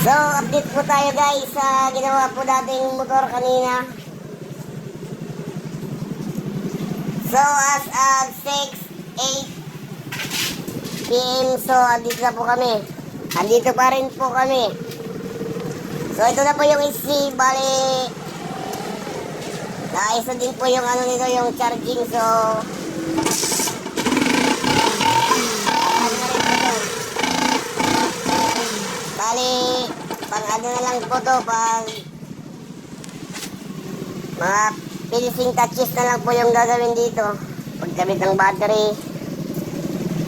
So, update po tayo guys sa ginawa po nating motor kanina. So, as of 6, 8 PM, so, andito na po kami. Andito pa rin po kami. So, ito na po yung AC, bali, naisa din po yung ano nito, yung charging, so, bali, pang ano na lang po to, pang mga finishing touches na lang po yung gagawin dito. Pagkabit ng battery.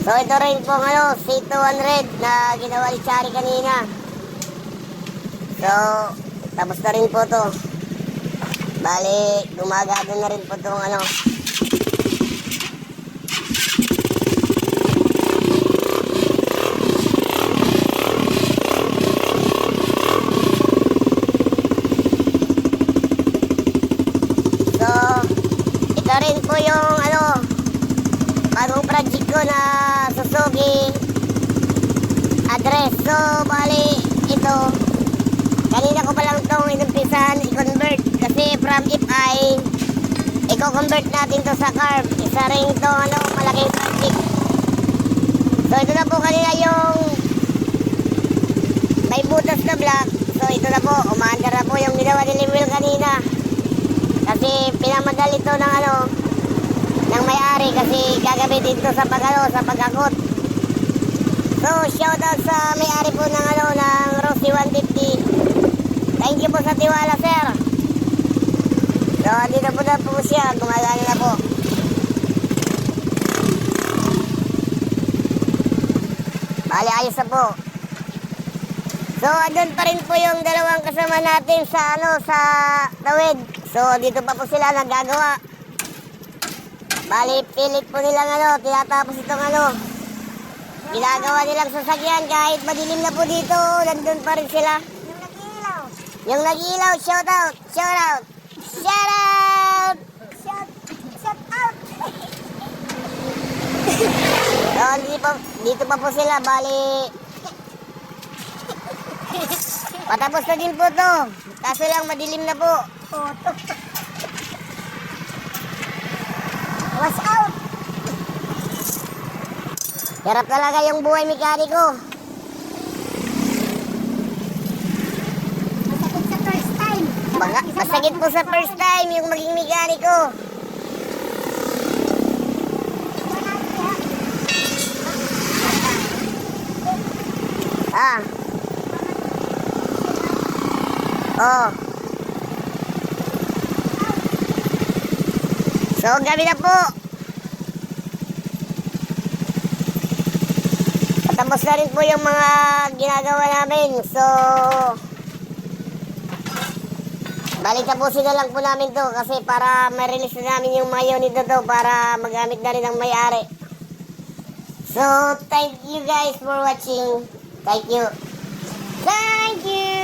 So ito rin po ano, C200 na ginawa ni Chari kanina. So, tapos na rin po to. Bali, gumagana na rin po itong ano. Ito rin po yung ano, bagong project ko na Suzuki address. So, bali, ito, kanina ko pa lang itong inumpisahan i-convert. Kasi from FI, i-convert natin to sa carb. Isa rin ito, ano, malaking project. So, ito na po kanina yung may butas na block. So, ito na po, umaandar na po yung ginawa ni Limwell kanina. Kasi pinamagal ito ng ano, ng may-ari kasi gagamitin ito sa pag-ano, sa pag-akot. So, shoutout sa may-ari po ng ano, ng Rossi 150. Thank you po sa tiwala, sir. So, dito po na po siya, gumagana na po. Bali, ayos na po. So, andun pa rin po yung dalawang kasama natin sa ano, sa tawid. So, dito pa po sila naggagawa. Bali, pilit po nilang ano, tinatapos itong ano, ginagawa nilang sasakyan kahit madilim na po dito, nandun pa rin sila. Yung nag-iilaw. Yung nag-iilaw, shout out, shout out, shout out! Shout out. So, dito pa po sila, bali, patapos na din po to, kaso lang madilim na po. Photo. Was out. Hirap talaga yung buhay mekaniko. Masakit sa first time. Masakit po sa first time yung maging mekaniko. Ah. Oh. So, gabi na po. Tapos na rin po yung mga ginagawa namin. So, balitapusin na lang po namin to kasi para ma-release na namin yung mga unit na to para magamit na rin ang may-ari. So, thank you guys for watching. Thank you. Thank you!